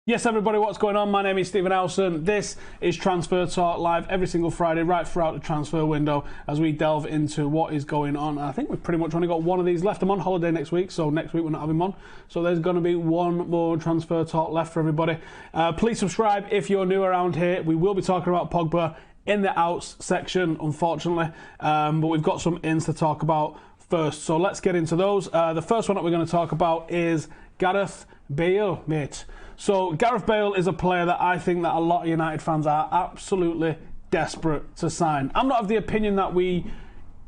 Yes, everybody, what's going on? My name is Stephen Howson. This is Transfer Talk live every single Friday, right throughout the transfer window, as we delve into what is going on. I think we've pretty much only got one of these left. I'm on holiday next week, so next week we're not having them on. So there's going to be one more Transfer Talk left for everybody. Please subscribe if you're new around here. We will be talking about Pogba in the outs section, unfortunately, but we've got some ins to talk about first. So let's get into those. The first one that we're going to talk about is Gareth Bale, mate. So Gareth Bale is a player that I think that a lot of United fans are absolutely desperate to sign. I'm not of the opinion that we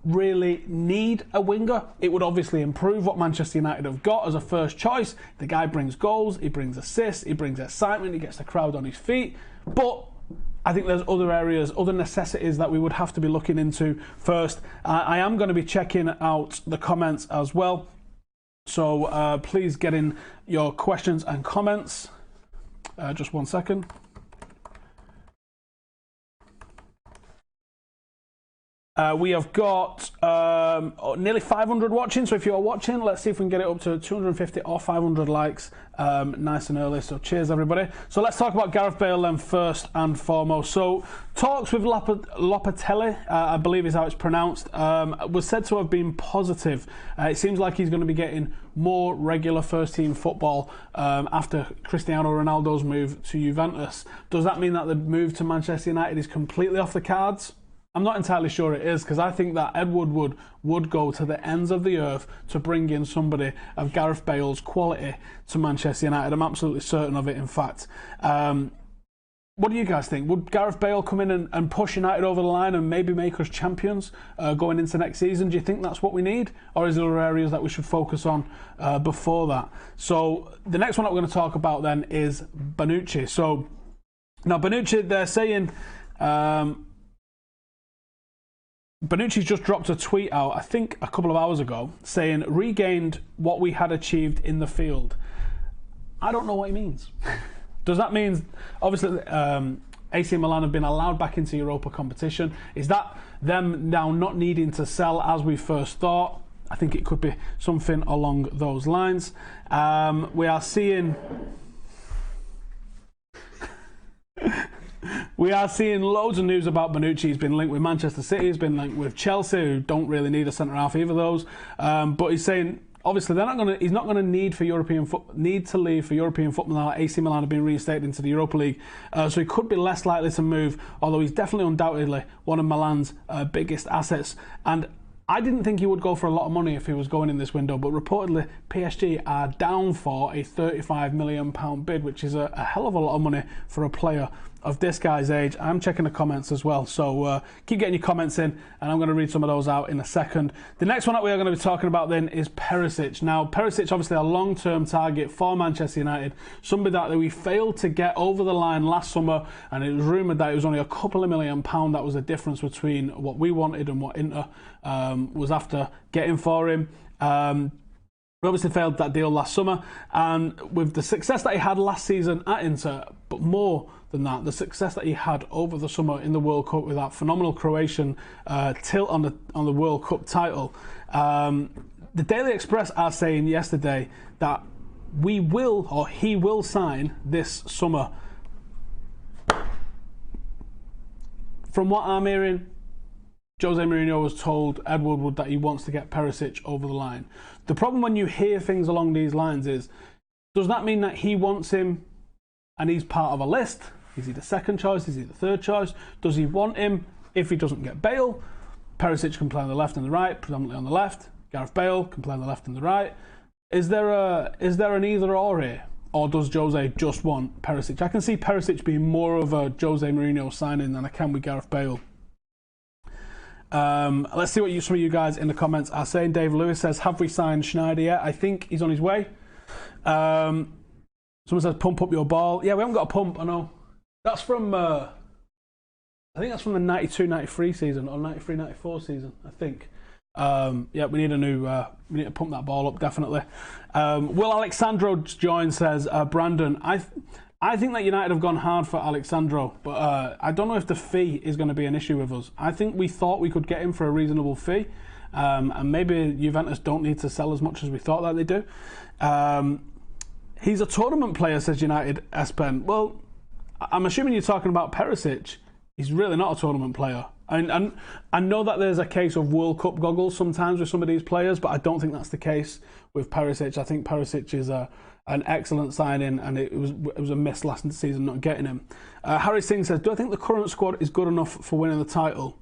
really need a winger. It would obviously improve what Manchester United have got as a first choice. The guy brings goals, he brings assists, he brings excitement, he gets the crowd on his feet. But I think there's other areas, other necessities that we would have to be looking into first. I am going to be checking out the comments as well. So please get in your questions and comments. Just 1 second. We have got nearly 500 watching, so if you're watching, let's see if we can get it up to 250 or 500 likes nice and early. So cheers, everybody. So let's talk about Gareth Bale then first and foremost. So talks with Lopatelli, I believe is how it's pronounced, was said to have been positive. It seems like he's going to be getting more regular first-team football after Cristiano Ronaldo's move to Juventus. Does that mean that the move to Manchester United is completely off the cards? I'm not entirely sure it is, because I think that Ed Woodward would go to the ends of the earth to bring in somebody of Gareth Bale's quality to Manchester United. I'm absolutely certain of it, in fact. What do you guys think? Would Gareth Bale come in and push United over the line and maybe make us champions going into next season? Do you think that's what we need? Or is there other areas that we should focus on before that? So the next one that we're going to talk about then is Bonucci. So now Bonucci, they're saying... Bonucci's just dropped a tweet out, I think a couple of hours ago, saying, regained what we had achieved in the field. I don't know what he means. Does that mean, obviously, AC Milan have been allowed back into Europa competition? Is that them now not needing to sell as we first thought? I think it could be something along those lines. We are seeing... We are seeing loads of news about Bonucci. He's been linked with Manchester City. He's been linked with Chelsea, who don't really need a centre half, either of those. But he's saying obviously they're not going to. He's not going to need to leave for European football now. AC Milan have been reinstated into the Europa League, so he could be less likely to move. Although he's definitely, undoubtedly, one of Milan's biggest assets. And I didn't think he would go for a lot of money if he was going in this window, but reportedly PSG are down for a £35 million bid, which is a hell of a lot of money for a player of this guy's age. I'm checking the comments as well, so keep getting your comments in, and I'm going to read some of those out in a second. The next one that we are going to be talking about then is Perisic. Now, Perisic, obviously a long-term target for Manchester United, somebody that we failed to get over the line last summer, and it was rumoured that it was only a couple of £1 million that was the difference between what we wanted and what Inter was after getting for him. We obviously failed that deal last summer, and with the success that he had last season at Inter, but more than that, the success that he had over the summer in the World Cup with that phenomenal Croatian tilt on the World Cup title, the Daily Express are saying yesterday that he will sign this summer. From what I'm hearing, Jose Mourinho has told Ed Woodward that he wants to get Perisic over the line. The problem when you hear things along these lines is, does that mean that he wants him and he's part of a list? Is he the second choice? Is he the third choice? Does he want him if he doesn't get Bale? Perisic can play on the left and the right, predominantly on the left. Gareth Bale can play on the left and the right. Is there an either or here? Or does Jose just want Perisic? I can see Perisic being more of a Jose Mourinho signing than I can with Gareth Bale. Let's see what some of you guys in the comments are saying. Dave Lewis says, have we signed Schneider yet? I think he's on his way. Someone says, pump up your ball. Yeah, we haven't got a pump, I know. That's from, I think that's from the 92-93 season, or 93-94 season, I think. Yeah, we need a new, we need to pump that ball up, definitely. Will Alexandro join, says Brandon. I think that United have gone hard for Alexandro, but I don't know if the fee is going to be an issue with us. I think we thought we could get him for a reasonable fee, and maybe Juventus don't need to sell as much as we thought that they do. He's a tournament player, says United Espen. Well, I'm assuming you're talking about Perisic. He's really not a tournament player. And I know that there's a case of World Cup goggles sometimes with some of these players, but I don't think that's the case with Perisic. I think Perisic is an excellent signing, and it was a miss last season not getting him. Harry Singh says, do I think the current squad is good enough for winning the title?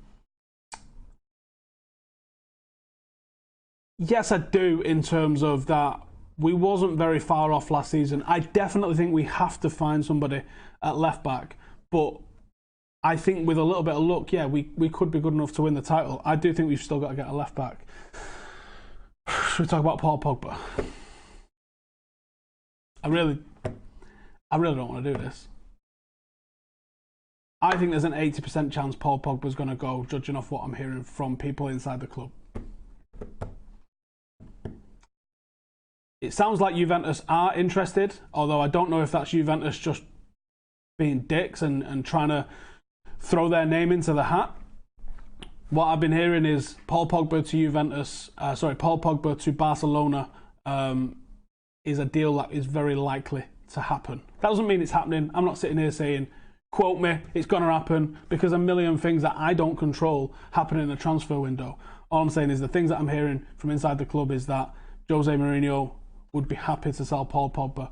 Yes, I do, in terms of that we wasn't very far off last season. I definitely think we have to find somebody at left back, but I think with a little bit of luck, yeah, we could be good enough to win the title. I do think we've still got to get a left back. Should we talk about Paul Pogba? I really don't want to do this. I think there's an 80% chance Paul Pogba's going to go, judging off what I'm hearing from people inside the club. It sounds like Juventus are interested, although I don't know if that's Juventus just being dicks and trying to throw their name into the hat. What I've been hearing is Paul Pogba to Barcelona is a deal that is very likely to happen. That doesn't mean it's happening. I'm not sitting here saying, quote me, it's going to happen, because a million things that I don't control happen in the transfer window. All I'm saying is the things that I'm hearing from inside the club is that Jose Mourinho would be happy to sell Paul Pogba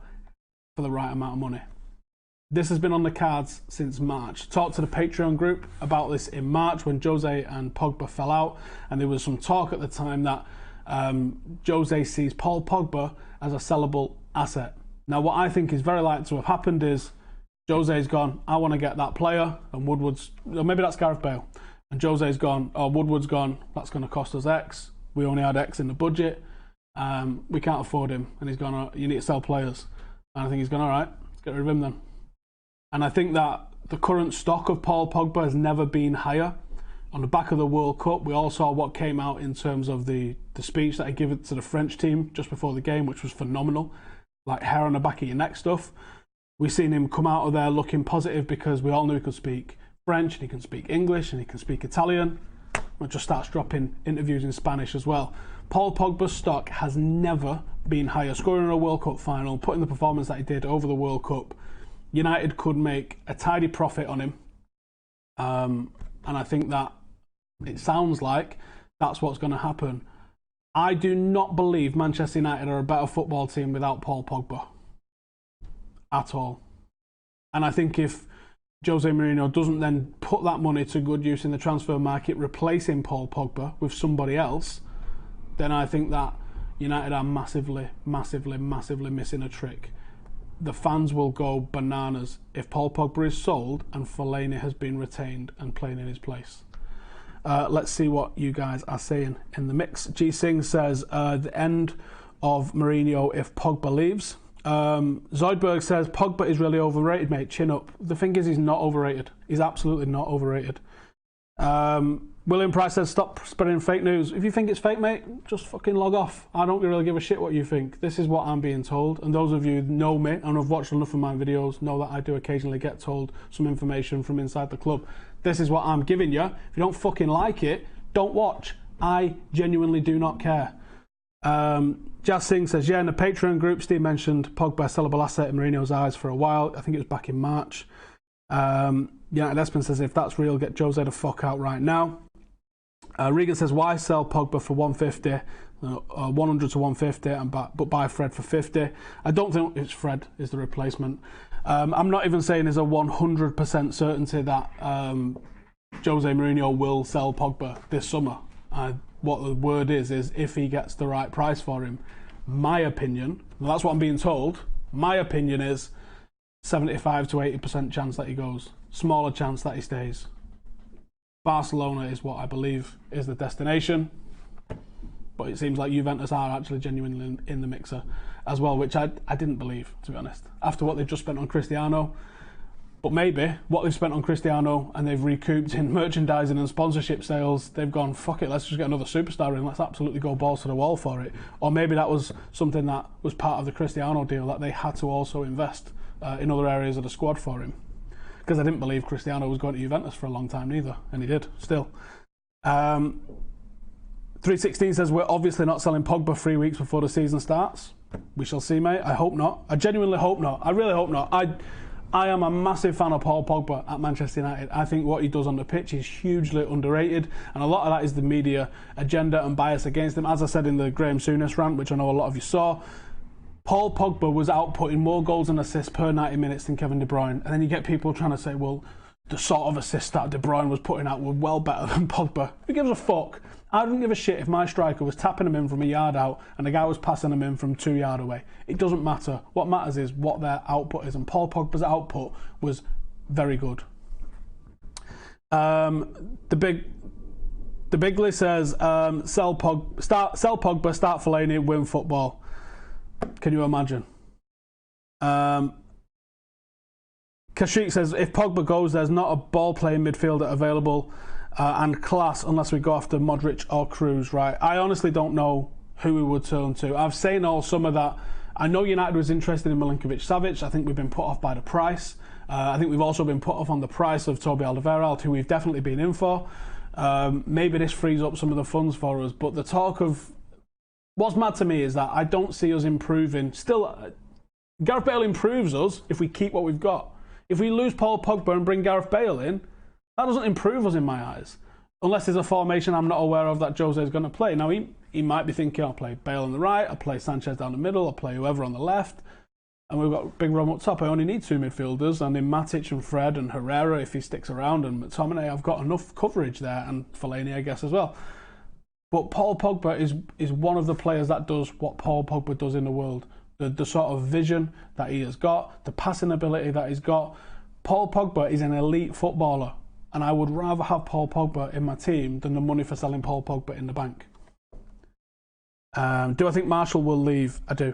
for the right amount of money. This has been on the cards since March. Talked to the Patreon group about this in March when Jose and Pogba fell out, and there was some talk at the time that Jose sees Paul Pogba as a sellable asset. Now, what I think is very likely to have happened is Jose's gone, I want to get that player, and Woodward's, or maybe that's Gareth Bale, and Jose's gone, oh, Woodward's gone, that's going to cost us X. We only had X in the budget. We can't afford him, and he's gone, oh, you need to sell players. And I think he's gone, all right, let's get rid of him then. And I think that the current stock of Paul Pogba has never been higher. On the back of the World Cup, we all saw what came out in terms of the speech that he gave to the French team just before the game, which was phenomenal. Like hair on the back of your neck stuff. We've seen him come out of there looking positive because we all knew he could speak French, and he can speak English, and he can speak Italian. And just starts dropping interviews in Spanish as well. Paul Pogba's stock has never been higher. Scoring in a World Cup final, putting the performance that he did over the World Cup, United could make a tidy profit on him. And I think that it sounds like that's what's going to happen. I do not believe Manchester United are a better football team without Paul Pogba. At all. And I think if Jose Mourinho doesn't then put that money to good use in the transfer market, replacing Paul Pogba with somebody else, then I think that United are massively, massively, massively missing a trick. The fans will go bananas if Paul Pogba is sold and Fellaini has been retained and playing in his place. Let's see what you guys are saying in the mix. G Singh says the end of Mourinho if Pogba leaves. Zoidberg says Pogba is really overrated, mate. Chin up. The thing is, he's not overrated. He's absolutely not overrated. William Price says stop spreading fake news. If you think it's fake, mate, just fucking log off. I don't really give a shit what you think. This is what I'm being told, and those of you who know me and have watched enough of my videos know that I do occasionally get told some information from inside the club. This is what I'm giving you. If you don't fucking like it, don't watch. I genuinely do not care. Jazz Singh says, yeah, in the Patreon group, Steve mentioned Pogba sellable asset in Mourinho's eyes for a while. I think it was back in March. Espen says, if that's real, get Jose the fuck out right now. Regan says, why sell Pogba for 150, 100 to 150, but buy Fred for 50? I don't think it's Fred is the replacement. I'm not even saying there's a 100% certainty that Jose Mourinho will sell Pogba this summer. What the word is if he gets the right price for him. My opinion, well, that's what I'm being told, my opinion is 75 to 80% chance that he goes. Smaller chance that he stays. Barcelona is what I believe is the destination. But it seems like Juventus are actually genuinely in the mixer as well, which I didn't believe, to be honest. After what they've just spent on Cristiano. But maybe what they've spent on Cristiano and they've recouped in merchandising and sponsorship sales, they've gone, fuck it, let's just get another superstar in, let's absolutely go balls to the wall for it. Or maybe that was something that was part of the Cristiano deal, that they had to also invest in other areas of the squad for him. Because I didn't believe Cristiano was going to Juventus for a long time neither, and he did, still. 316 says, we're obviously not selling Pogba 3 weeks before the season starts. We shall see, mate. I hope not. I genuinely hope not. I really hope not. I am a massive fan of Paul Pogba at Manchester United. I think what he does on the pitch is hugely underrated, and a lot of that is the media agenda and bias against him. As I said in the Graham Souness rant, which I know a lot of you saw, Paul Pogba was outputting more goals and assists per 90 minutes than Kevin De Bruyne. And then you get people trying to say, well, the sort of assists that De Bruyne was putting out were well better than Pogba. Who gives a fuck? I wouldn't give a shit if my striker was tapping him in from a yard out and the guy was passing him in from 2 yards away. It doesn't matter. What matters is what their output is, and Paul Pogba's output was very good. The Bigley says, sell Pogba, start Fellaini, win football. Can you imagine? Kashik says, if Pogba goes, there's not a ball-playing midfielder available and class unless we go after Modric or Kroos, right? I honestly don't know who we would turn to. I've seen all some of that. I know United was interested in Milinkovic-Savic. I think we've been put off by the price. I think we've also been put off on the price of Toby Alderweireld, who we've definitely been in for. Maybe this frees up some of the funds for us, but the talk of... What's mad to me is that I don't see us improving. Still, Gareth Bale improves us if we keep what we've got. If we lose Paul Pogba and bring Gareth Bale in, that doesn't improve us in my eyes. Unless there's a formation I'm not aware of that Jose is going to play. Now, he might be thinking, I'll play Bale on the right, I'll play Sanchez down the middle, I'll play whoever on the left. And we've got Big Rom up top. I only need 2 midfielders. And in Matic and Fred and Herrera, if he sticks around, and McTominay, I've got enough coverage there. And Fellaini, I guess, as well. But Paul Pogba is one of the players that does what Paul Pogba does in the world. The sort of vision that he has got, the passing ability that he's got. Paul Pogba is an elite footballer, and I would rather have Paul Pogba in my team than the money for selling Paul Pogba in the bank. Do I think Martial will leave? I do.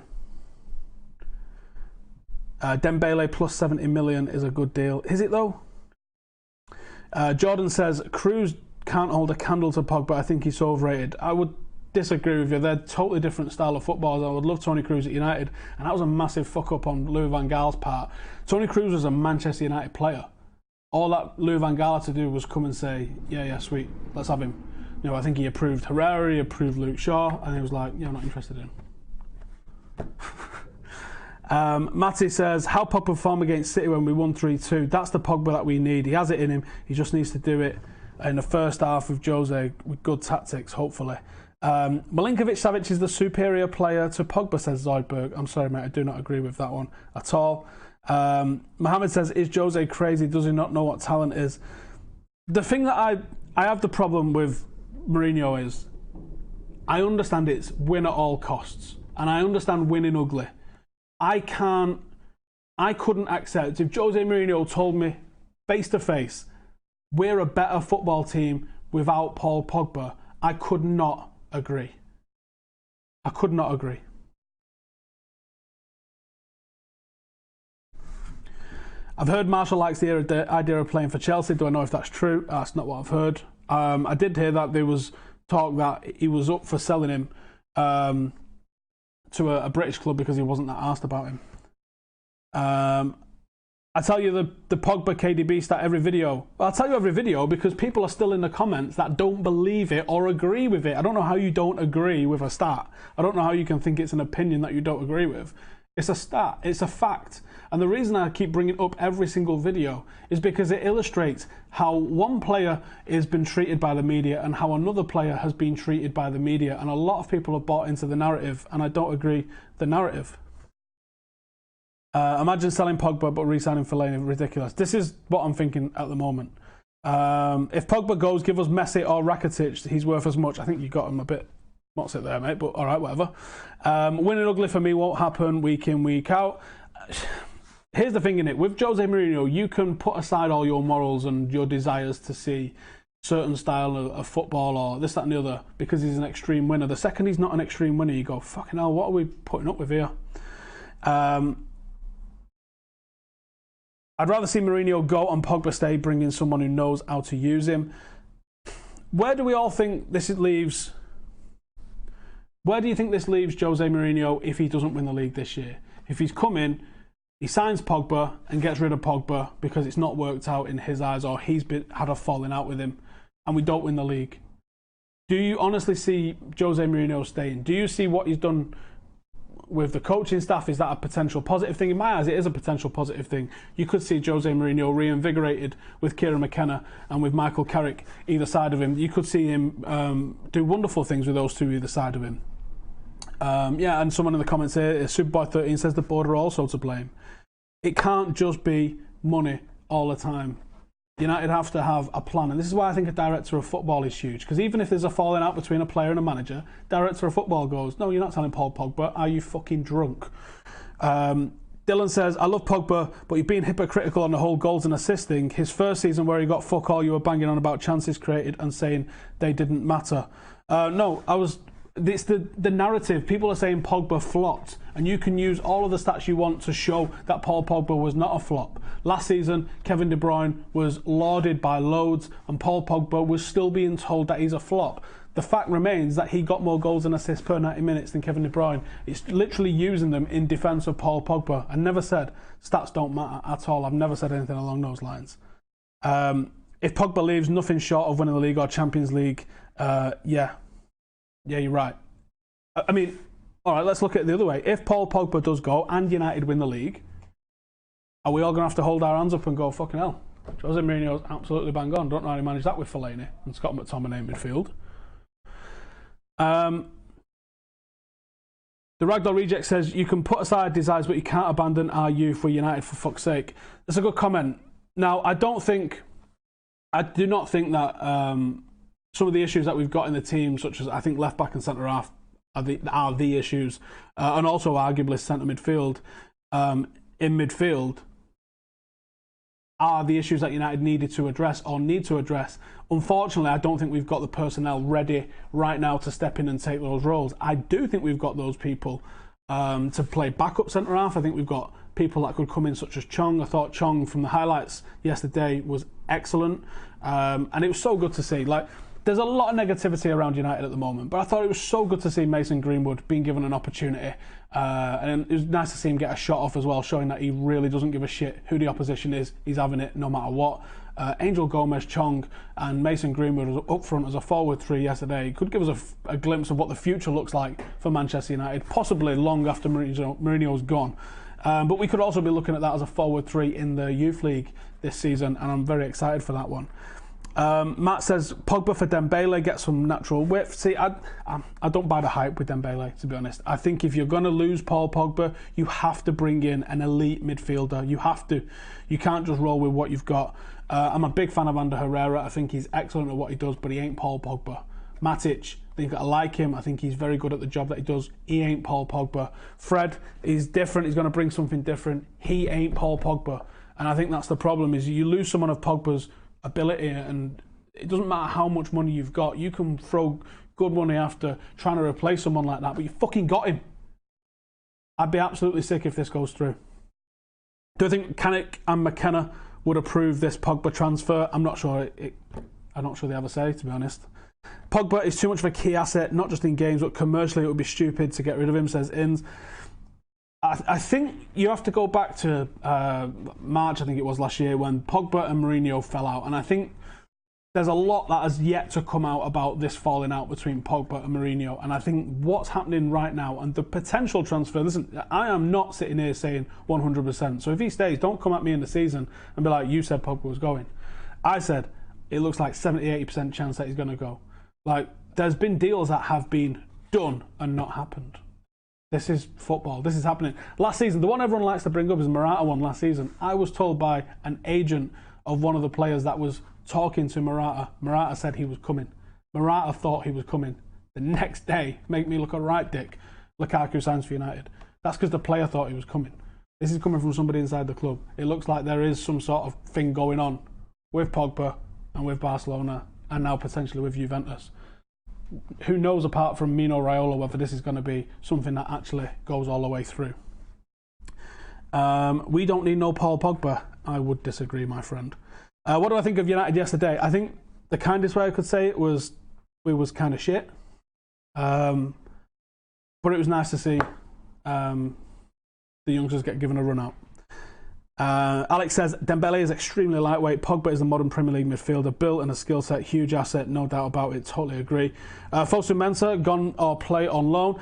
Dembele plus 70 million is a good deal. Is it though? Jordan says, Kroos can't hold a candle to Pogba. I think he's so overrated. I would disagree with you. They're totally different style of footballers. I would love Toni Kroos at United, and that was a massive fuck up on Louis van Gaal's part. Toni Kroos was a Manchester United player. All that Louis van Gaal had to do was come and say, yeah, sweet, let's have him. You know, I think he approved Herrera, he approved Luke Shaw, and he was like, yeah, I'm not interested in him. Matty says, how Pogba performed against City when we won 3-2. That's the Pogba that we need. He has it in him. He just needs to do it in the first half with Jose with good tactics, hopefully. Milinkovic-Savic is the superior player to Pogba, says Zoidberg. I'm sorry, mate, I do not agree with that one at all. Mohammed says, is Jose crazy? Does he not know what talent is? The thing that I have the problem with Mourinho is, I understand it's win at all costs, and I understand winning ugly. I couldn't accept if Jose Mourinho told me face to face, we're a better football team without Paul Pogba. I could not agree. I could not agree. I've heard Marshall likes the idea of playing for Chelsea. Do I know if that's true? That's not what I've heard. I did hear that there was talk that he was up for selling him to a British club because he wasn't that asked about him. I tell you the Pogba KDB stat every video. Well, I'll tell you every video because people are still in the comments that don't believe it or agree with it. I don't know how you don't agree with a stat. I don't know how you can think it's an opinion that you don't agree with. It's a stat. It's a fact. And the reason I keep bringing up every single video is because it illustrates how one player has been treated by the media and how another player has been treated by the media. And a lot of people have bought into the narrative, and I don't agree with the narrative. Imagine selling Pogba but re-signing Fellaini. Ridiculous. This is what I'm thinking at the moment. If Pogba goes, give us Messi or Rakitic. He's worth as much. I think you got him a bit. What's it there, mate? But all right, whatever. Winning ugly for me won't happen week in, week out. Here's the thing in it. With Jose Mourinho, you can put aside all your morals and your desires to see certain style of football or this, that and the other because he's an extreme winner. The second he's not an extreme winner, you go, fucking hell, what are we putting up with here? I'd rather see Mourinho go and Pogba stay, bring in someone who knows how to use him. Where do we all think this leaves... Where do you think this leaves Jose Mourinho if he doesn't win the league this year? If he's come in, he signs Pogba and gets rid of Pogba because it's not worked out in his eyes or he's had a falling out with him and we don't win the league. Do you honestly see Jose Mourinho staying? Do you see what he's done with the coaching staff, is that a potential positive thing? In my eyes, it is a potential positive thing. You could see Jose Mourinho reinvigorated with Kieran McKenna and with Michael Carrick either side of him. You could see him do wonderful things with those two either side of him. Yeah, and someone in the comments here, Superboy13 says the board are also to blame. It can't just be money all the time. United have to have a plan, and this is why I think a director of football is huge, because even if there's a falling out between a player and a manager, director of football goes, no, you're not telling Paul Pogba, are you fucking drunk? Dylan says, I love Pogba, but you're being hypocritical on the whole goals and assisting. His first season where he got fuck all, you were banging on about chances created and saying they didn't matter. No, it's the narrative. People are saying Pogba flopped, and you can use all of the stats you want to show that Paul Pogba was not a flop. Last season, Kevin De Bruyne was lauded by loads, and Paul Pogba was still being told that he's a flop. The fact remains that he got more goals and assists per 90 minutes than Kevin De Bruyne. It's literally using them in defence of Paul Pogba. I never said stats don't matter at all. I've never said anything along those lines. If Pogba leaves, nothing short of winning the league or Champions League, yeah, you're right. I mean, all right, let's look at it the other way. If Paul Pogba does go and United win the league, are we all going to have to hold our hands up and go, fucking hell, Jose Mourinho's absolutely bang on. Don't know how he managed that with Fellaini and Scott McTominay in midfield. The Ragdoll Reject says, you can put aside desires, but you can't abandon our youth. We're United, for fuck's sake. That's a good comment. Now, I do not think that some of the issues that we've got in the team, such as I think left back and centre half, are the issues, and also arguably centre midfield. In midfield, are the issues that United needed to address or need to address. Unfortunately, I don't think we've got the personnel ready right now to step in and take those roles. I do think we've got those people to play backup centre half. I think we've got people that could come in, such as Chong. I thought Chong from the highlights yesterday was excellent, and it was so good to see. Like, there's a lot of negativity around United at the moment, but I thought it was so good to see Mason Greenwood being given an opportunity, and it was nice to see him get a shot off as well, showing that he really doesn't give a shit who the opposition is. He's having it no matter what. Angel Gomez, Chong and Mason Greenwood was up front as a forward three yesterday. It could give us a glimpse of what the future looks like for Manchester United, possibly long after Mourinho's gone. But we could also be looking at that as a forward three in the Youth League this season, and I'm very excited for that one. Matt says Pogba for Dembele, get some natural width. See, I don't buy the hype with Dembele, to be honest. I think if you're going to lose Paul Pogba, you have to bring in an elite midfielder. You have to. You can't just roll with what you've got. I'm a big fan of Ander Herrera. I think he's excellent at what he does, but he ain't Paul Pogba. Matic, I think I like him. I think he's very good at the job that he does. He ain't Paul Pogba. Fred, he's different. He's going to bring something different. He ain't Paul Pogba. And I think that's the problem, is you lose someone of Pogba's ability, and it doesn't matter how much money you've got. You can throw good money after trying to replace someone like that, but you fucking got him. I'd be absolutely sick if this goes through. Do I think Carrick and McKenna would approve this Pogba transfer? I'm not sure. I'm not sure they ever say, to be honest. Pogba is too much of a key asset, not just in games, but commercially it would be stupid to get rid of him, says Inns. I think you have to go back to March, I think it was last year, when Pogba and Mourinho fell out. And I think there's a lot that has yet to come out about this falling out between Pogba and Mourinho. And I think what's happening right now and the potential transfer, listen, I am not sitting here saying 100%. So if he stays, don't come at me in the season and be like, you said Pogba was going. I said, it looks like 70-80% chance that he's going to go. Like, there's been deals that have been done and not happened. This is football. This is happening. Last season, the one everyone likes to bring up is Morata one last season. I was told by an agent of one of the players that was talking to Morata. Morata said he was coming. Morata thought he was coming. The next day, make me look a right dick, Lukaku signs for United. That's because the player thought he was coming. This is coming from somebody inside the club. It looks like there is some sort of thing going on with Pogba and with Barcelona and now potentially with Juventus. Who knows, apart from Mino Raiola, whether this is going to be something that actually goes all the way through. We don't need no Paul Pogba. I would disagree, my friend. What do I think of United yesterday? I think the kindest way I could say it was we was kind of shit. But it was nice to see the youngsters get given a run out. Alex says Dembele is extremely lightweight. Pogba is the modern Premier League midfielder, built and a skill set, huge asset, no doubt about it. Totally agree. Fosu Mensah gone or play on loan.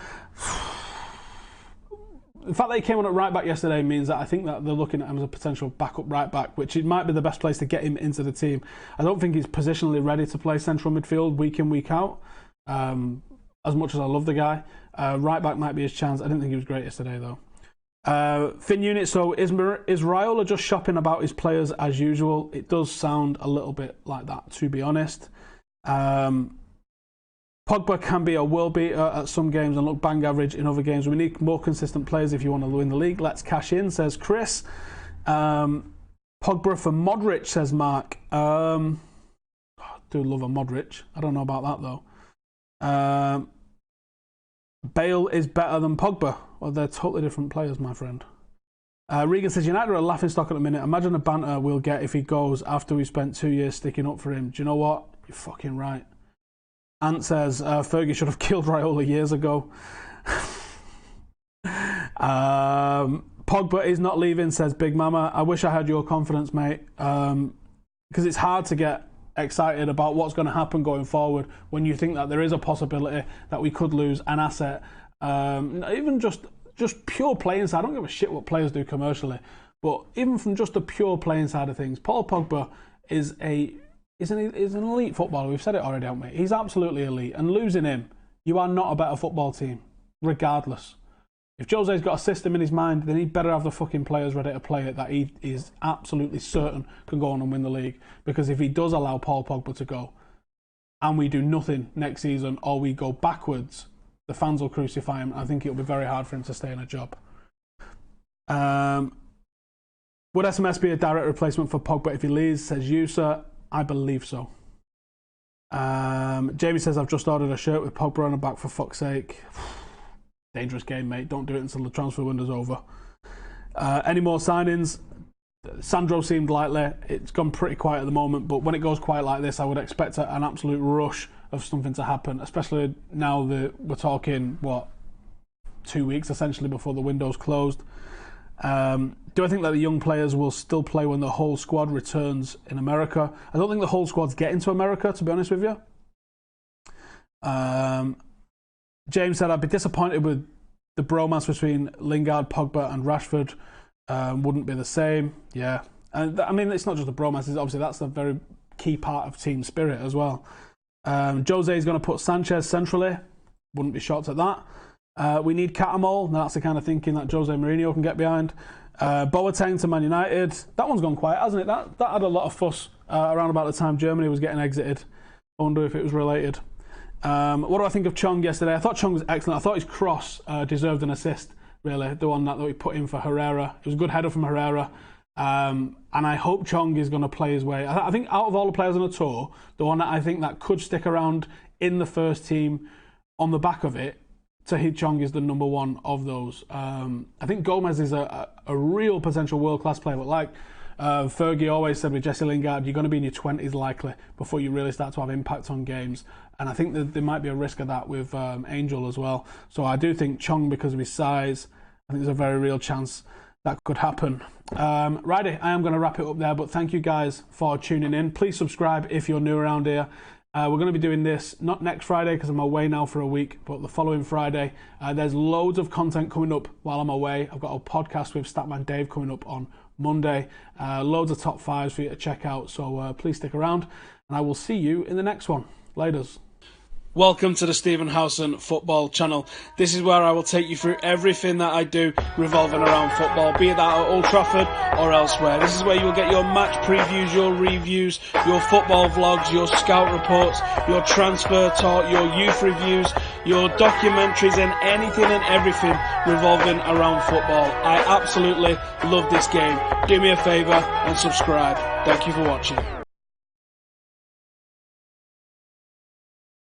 the fact that he came on at right back yesterday means that I think that they're looking at him as a potential backup right back, which it might be the best place to get him into the team. I don't think he's positionally ready to play central midfield week in, week out. As much as I love the guy, right back might be his chance. I didn't think he was great yesterday though. Fin Unit, so is Raiola just shopping about his players as usual? It does sound a little bit like that, to be honest. Pogba can be a world beater at some games and look bang average in other games. We need more consistent players if you want to win the league. Let's cash in, says Chris. Pogba for Modric, says Mark. I do love a Modric. I don't know about that though. Bale is better than Pogba. Well, they're totally different players, my friend. Regan says, United are a laughing stock at the minute. Imagine the banter we'll get if he goes after we spent 2 years sticking up for him. Do you know what? You're fucking right. Ant says, Fergie should have killed Raiola years ago. Pogba is not leaving, says Big Mama. I wish I had your confidence, mate. Because it's hard to get excited about what's going to happen going forward when you think that there is a possibility that we could lose an asset. Even just pure playing side. I don't give a shit what players do commercially, but even from just the pure playing side of things, Paul Pogba is an elite footballer. We've said it already, haven't we? He's absolutely elite, and losing him, you are not a better football team, regardless. If Jose's got a system in his mind, then he better have the fucking players ready to play it that he is absolutely certain can go on and win the league. Because if he does allow Paul Pogba to go, and we do nothing next season, or we go backwards, the fans will crucify him. I think it'll be very hard for him to stay in a job. Would SMS be a direct replacement for Pogba if he leaves, says User. I believe so. Jamie says, I've just ordered a shirt with Pogba on the back, for fuck's sake. Dangerous game, mate. Don't do it until the transfer window's over. Any more signings? Sandro seemed likely. It's gone pretty quiet at the moment, but when it goes quiet like this, I would expect an absolute rush of something to happen, especially now that we're talking, 2 weeks essentially before the window's closed. Do I think that the young players will still play when the whole squad returns in America? I don't think the whole squad's getting to America, to be honest with you. James said, I'd be disappointed with the bromance between Lingard, Pogba and Rashford. Wouldn't be the same. Yeah. And I mean, it's not just the bromance. It's obviously, that's a very key part of team spirit as well. Jose is going to put Sanchez centrally. Wouldn't be shocked at that. We need Catamol. That's the kind of thinking that Jose Mourinho can get behind. Boateng to Man United. That one's gone quiet, hasn't it? That had a lot of fuss around about the time Germany was getting exited. I wonder if it was related. What do I think of Chong yesterday? I thought Chong was excellent. I thought his cross deserved an assist, really. The one that we put in for Herrera. It was a good header from Herrera. And I hope Chong is going to play his way. I think out of all the players on the tour, the one that I think that could stick around in the first team on the back of it, Tahith Chong is the number one of those. I think Gomez is a real potential world-class player, but like Fergie always said with Jesse Lingard, you're going to be in your 20s likely before you really start to have impact on games. And I think that there might be a risk of that with Angel as well. So I do think Chong, because of his size, I think there's a very real chance that could happen. Righty, I am going to wrap it up there, but thank you guys for tuning in. Please subscribe if you're new around here. We're going to be doing this not next Friday because I'm away now for a week, but the following Friday. There's loads of content coming up while I'm away. I've got a podcast with Statman Dave coming up on Monday. Loads of top fives for you to check out, so please stick around, and I will see you in the next one. Laters. Welcome to the Stephen Howson Football Channel. This is where I will take you through everything that I do revolving around football, be it that at Old Trafford or elsewhere. This is where you'll get your match previews, your reviews, your football vlogs, your scout reports, your transfer talk, your youth reviews, your documentaries, and anything and everything revolving around football. I absolutely love this game. Do me a favour and subscribe. Thank you for watching.